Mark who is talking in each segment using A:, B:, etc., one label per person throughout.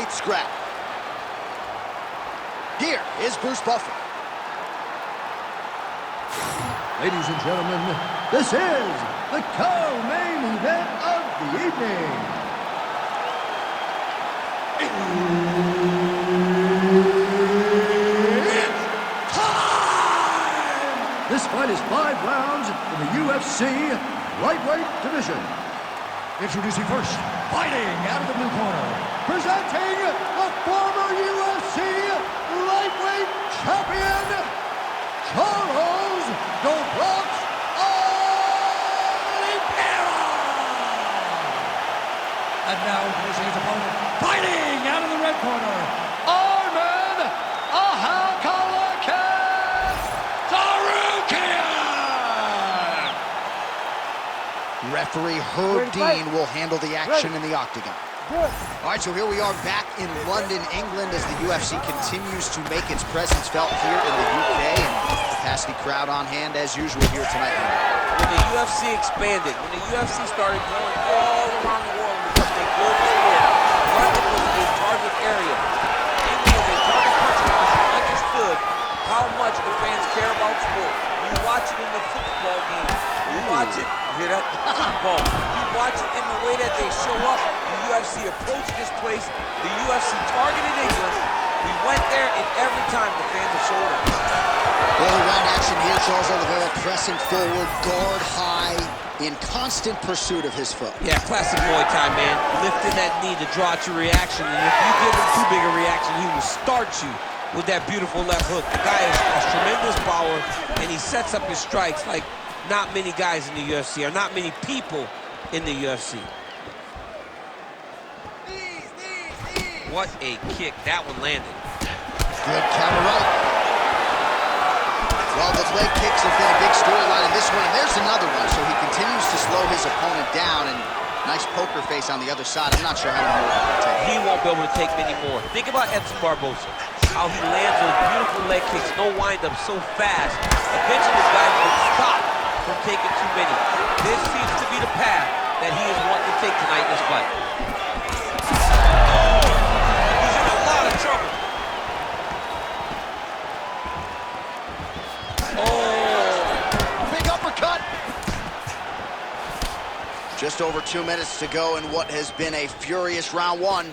A: tight scrap. Here is Bruce Buffer.
B: Ladies and gentlemen, this is the co-main event of the evening. It's time! This fight is 5 rounds in the UFC lightweight division. Introducing first, fighting out of the blue corner, presenting the former UFC lightweight champion, Charles Olivera! And now introducing his opponent, fighting out of the red corner, Arman Tsarukyan!
A: Referee Herb Dean will handle the action in the octagon. All right, so here we are back in London, England, as the UFC continues to make its presence felt here in the UK, and capacity crowd on hand as usual here tonight.
C: When the UFC expanded, when the UFC started going all around the world and becoming a global sport, London was a target area. England was a target country because you understood how much the fans care about sport. You watch it in the football game. You watch it, you hear that? Football. You watch it in the way that they show up. The UFC approached this place. The UFC targeted England. We went there, and every time the fans have showed up.
A: Early round action here. Charles Olivera pressing forward, guard high, in constant pursuit of his foe.
C: Yeah, classic Muay Thai, man. Lifting that knee to draw out your reaction, and if you give him too big a reaction, he will start you with that beautiful left hook. The guy has tremendous power, and he sets up his strikes like not many guys in the UFC, or not many people in the UFC. What a kick. That one landed.
A: Good counter right. Well, the leg kicks have been a big storyline in this one, and there's another one. So he continues to slow his opponent down, and nice poker face on the other side. I'm not sure how many more he can take.
C: He won't be able to take many more. Think about Edson Barboza. How he lands those beautiful leg kicks, no wind-up, so fast. Eventually, this guy will stop from taking too many. This seems to be the path that he is wanting to take tonight in this fight. He's in a lot of trouble.
A: Oh, big uppercut. Just over 2 minutes to go in what has been a furious round one.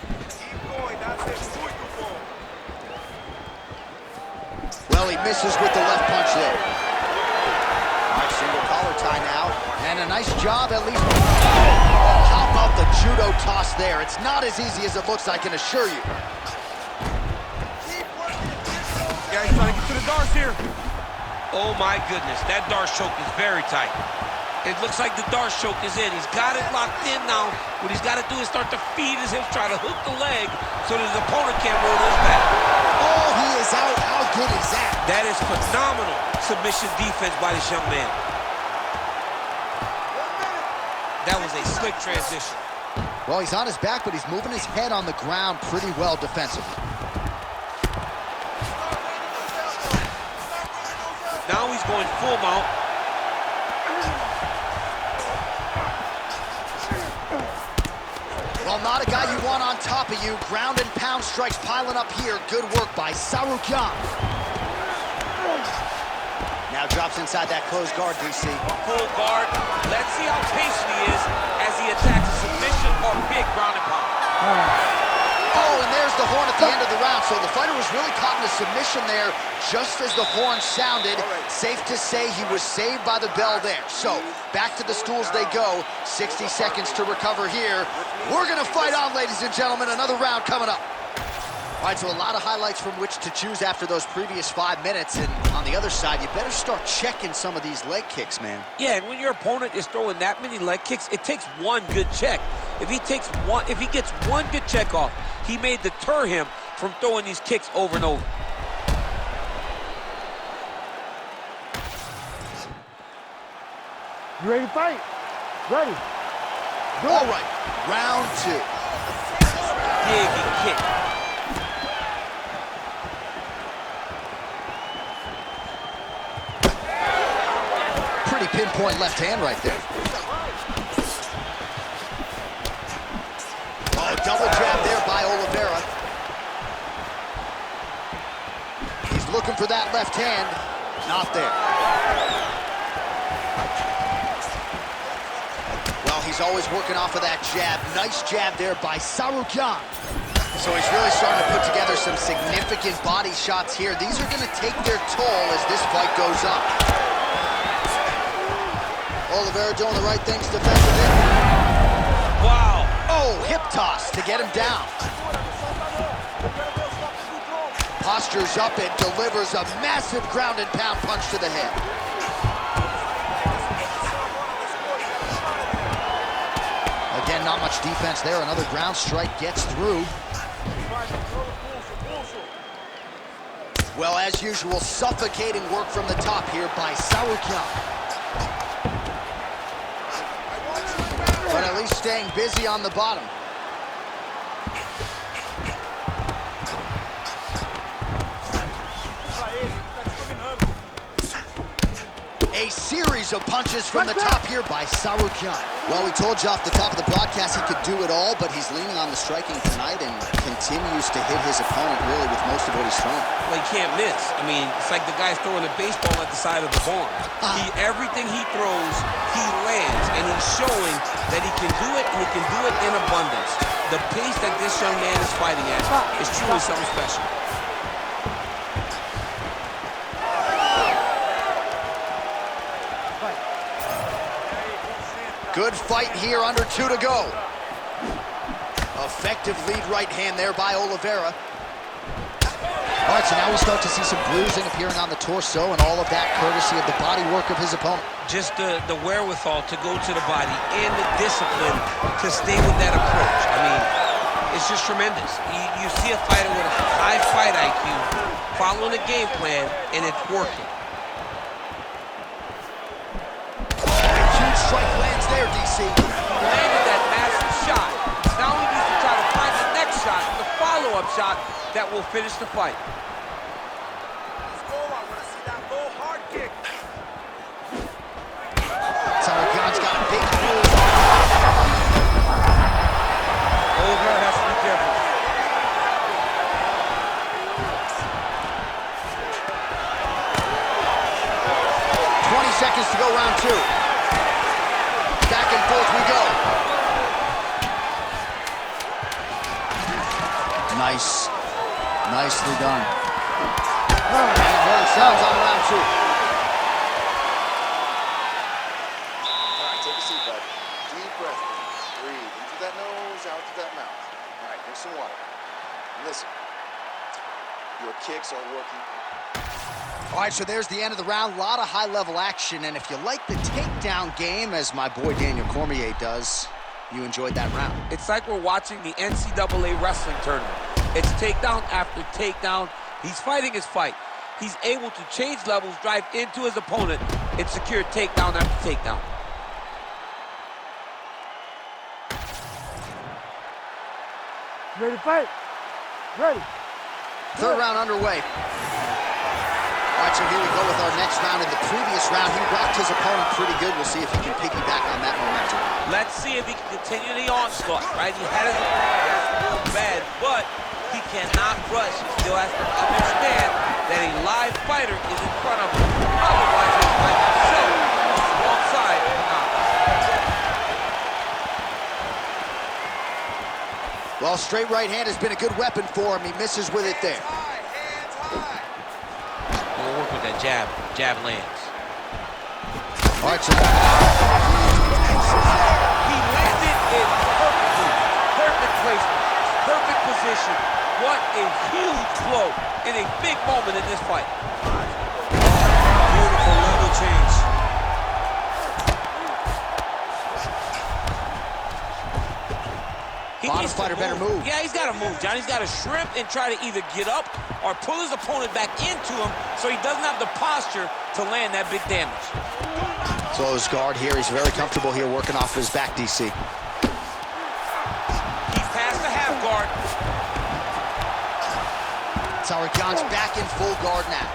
A: Well, he misses with the left punch there. All right, single collar tie now. And a nice job, at least. Oh, how about the judo toss there? It's not as easy as it looks, I can assure you.
C: Yeah, he's trying to get to the Darce here. Oh, my goodness. That Darce choke is very tight. It looks like the Darce choke is in. He's got it locked in now. What he's got to do is start to feed his hips, try to hook the leg so that his opponent can't roll his back.
A: Oh, he is out. How good is that?
C: That is phenomenal submission defense by this young man. That was a slick transition.
A: Well, he's on his back, but he's moving his head on the ground pretty well defensively.
C: Now he's going full mount.
A: Well, not a guy you want on top of you. Ground and pound strikes piling up here. Good work by Tsarukyan. Now drops inside that closed guard, DC.
C: Full guard. Let's see how patient he is as he attacks a submission or big ground and pound.
A: Oh, and there's the horn at the end of the round. So the fighter was really caught in a submission there just as the horn sounded. Safe to say he was saved by the bell there. So back to the stools they go. 60 seconds to recover here. We're going to fight on, ladies and gentlemen. Another round coming up. All right, so a lot of highlights from which to choose after those previous 5 minutes. And on the other side, you better start checking some of these leg kicks, man.
C: Yeah, and when your opponent is throwing that many leg kicks, it takes one good check. If he gets one good check off, he may deter him from throwing these kicks over and over.
D: You ready to fight? Ready. Go.
A: All right, round 2.
C: Big kick.
A: Pretty pinpoint left hand right there. Oh, double jab there by Olivera. looking for that left hand. Not there. Well, he's always working off of that jab. Nice jab there by Tsarukyan. So he's really starting to put together some significant body shots here. These are going to take their toll as this fight goes up. Olivera doing the right things defensively.
C: Wow.
A: Oh, hip toss to get him down. Postures up and delivers a massive ground and pound punch to the head. Again, not much defense there. Another ground strike gets through. Well, as usual, suffocating work from the top here by Tsarukyan. But at least staying busy on the bottom. A series of punches from the top here by Tsarukyan. Well, we told you off the top of the broadcast he could do it all, but he's leaning on the striking tonight and continues to hit his opponent really with most of what he's throwing.
C: Well, he can't miss. I mean, it's like the guy's throwing a baseball at the side of the barn. Everything he throws, he lands, and he's showing that he can do it, and he can do it in abundance. The pace that this young man is fighting at is truly something special.
A: Good fight here, under 2 to go. Effective lead right hand there by Olivera. All right, so now we start to see some bruising appearing on the torso, and all of that courtesy of the body work of his opponent.
C: Just the wherewithal to go to the body and the discipline to stay with that approach. I mean, it's just tremendous. You see a fighter with a high fight IQ following a game plan, and it's working.
A: Huge strike lands there, DC.
C: Landed that massive shot. Now he needs to try to find the next shot, the follow-up shot that will finish the fight.
A: Tsarukyan's got a big move.
C: Olivera has to be careful.
A: 20 seconds to go, round 2. Back and forth we go. Nice. Nicely done. And well, it sounds on round 2.
E: All right, take a seat, bud. Deep breath in. Breathe. In through that nose, out through that mouth. All right, drink some water. Listen, your kicks are working.
A: All right, so there's the end of the round. A lot of high-level action, and if you like the takedown game, as my boy Daniel Cormier does, you enjoyed that round.
C: It's like we're watching the NCAA wrestling tournament. It's takedown after takedown. He's fighting his fight. He's able to change levels, drive into his opponent, and secure takedown after takedown.
D: Ready to fight? Ready.
A: Third round underway. All right, so here we go with our next round. In the previous round, he rocked his opponent pretty good. We'll see if he can piggyback on that momentum.
C: Let's see if he can continue the onslaught, right? He had his real bad, but he cannot rush. He still has to understand that a live fighter is in front of him. Otherwise, he'll fight himself on the wrong side of the knockout.
A: Well, straight right hand has been a good weapon for him. He misses with it there.
C: We'll work with that jab. Jab lands.
A: All right, so
C: He landed it perfectly. Perfect placement. Perfect position. What a huge blow in a big moment in this fight. Beautiful level change.
A: bottom fighter better move.
C: Yeah, he's got to move, John. He's got to shrimp and try to either get up or pull his opponent back into him so he doesn't have the posture to land that big damage.
A: Close guard here. He's very comfortable here working off his back, DC.
C: He's past the half guard.
A: Tsarukyan's back in full guard now.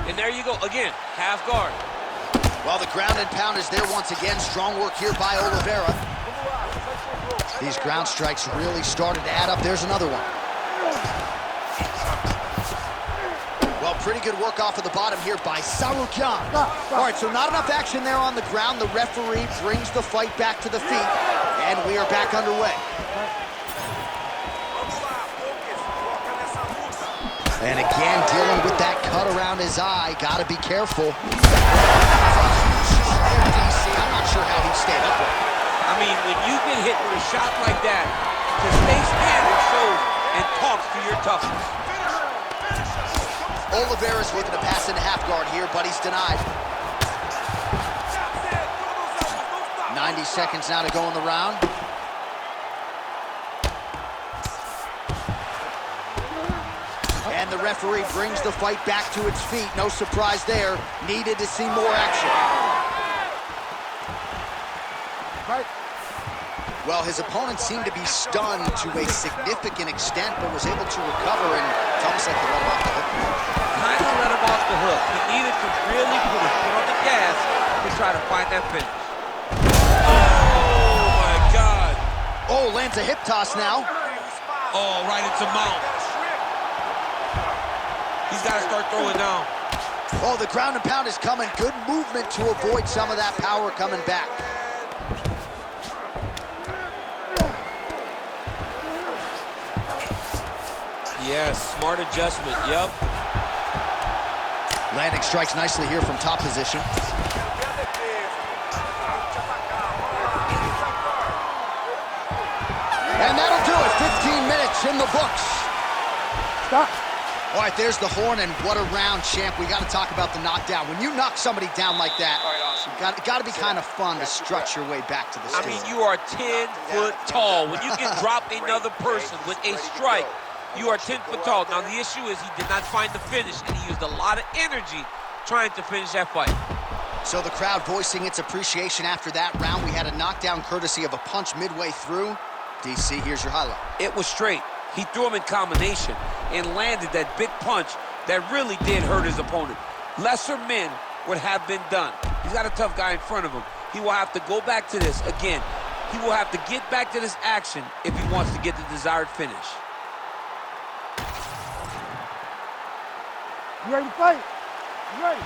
C: And there you go, again, half guard.
A: Well, the ground and pound is there once again. Strong work here by Olivera. These ground strikes really started to add up. There's another one. pretty good work off of the bottom here by Tsarukyan. All right, so not enough action there on the ground. The referee brings the fight back to the feet, and we are back underway. And again, dealing with that cut around his eye. Gotta be careful. I'm not sure how he stayed upright.
C: I mean, when you get hit with a shot like that, to stay standing shows and talks to your toughness.
A: Olivera's looking to pass into half guard here, but he's denied. 90 seconds now to go in the round. And the referee brings the fight back to its feet. No surprise there. Needed to see more action.
D: Right.
A: Well, his opponent seemed to be stunned to a significant extent, but was able to recover, and it's almost like he let him off the hook.
C: Kind of let him off the hook. He needed to really put his foot on the gas to try to find that finish. Oh, my God.
A: Oh, lands a hip toss now.
C: Oh, right into mount. He's got to start throwing down.
A: Oh, the ground and pound is coming. Good movement to avoid some of that power coming back.
C: Yes, smart adjustment, yep.
A: Landing strikes nicely here from top position. And that'll do it. 15 minutes in the books.
D: Stop.
A: All right, there's the horn, and what a round, champ. We got to talk about the knockdown. When you knock somebody down like that, it got to be kind of fun to strut your way back to the stage.
C: I mean, you are 10 foot tall. When you can drop another person with a strike, you are 10 foot tall. Now, the issue is he did not find the finish, and he used a lot of energy trying to finish that fight.
A: So the crowd voicing its appreciation after that round. We had a knockdown courtesy of a punch midway through. DC, here's your highlight.
C: It was straight. He threw him in combination and landed that big punch that really did hurt his opponent. Lesser men would have been done. He's got a tough guy in front of him. He will have to go back to this again. He will have to get back to this action if he wants to get the desired finish.
D: You ready to fight? You ready?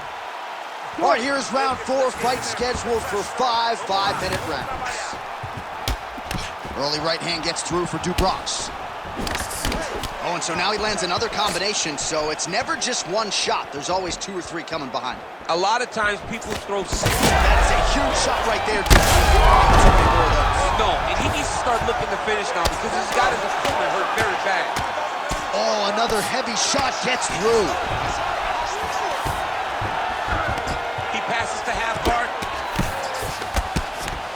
A: All right, here's round 4. Fight scheduled for 5 5-minute rounds. Early right hand gets through for Dubrox. Oh, and so now he lands another combination, so it's never just one shot. There's always 2 or 3 coming behind him.
C: A lot of times people throw 6.
A: That is a huge shot right there.
C: No, and he needs to start looking to finish now because he's got his opponent hurt very bad.
A: Oh, another heavy shot gets through.
C: He passes to half guard.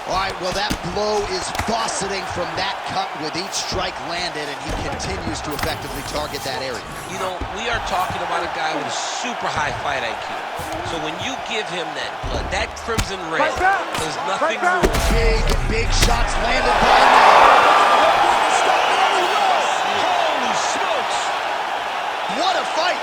A: All right, well, that blow is fauceting from that cut with each strike landed, and he continues to effectively target that area.
C: You know, we are talking about a guy with a super high fight IQ. So when you give him that blood, that crimson red, there's nothing more.
A: Big shots landed by him. Holy smokes! What a fight!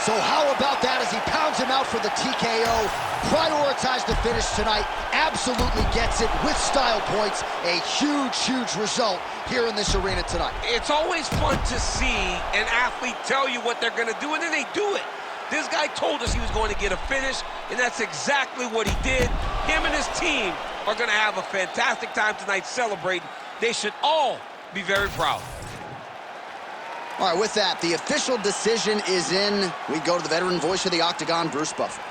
A: So how about that as he pounds him out for the TKO? Prioritized the finish tonight. Absolutely gets it with style points. A huge, huge result here in this arena tonight.
C: It's always fun to see an athlete tell you what they're going to do, and then they do it. This guy told us he was going to get a finish, and that's exactly what he did. Him and his team are going to have a fantastic time tonight celebrating. They should all be very proud.
A: All right, with that, the official decision is in. We go to the veteran voice of the Octagon, Bruce Buffer.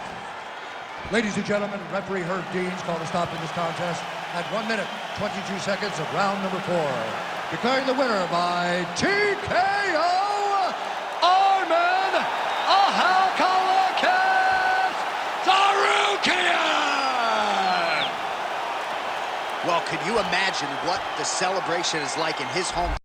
B: Ladies and gentlemen, referee Herb Dean's called a stop in this contest at 1 minute, 22 seconds of round number 4. Declaring the winner by TKO, Arman Tsarukyan!
A: Well, could you imagine what the celebration is like in his home?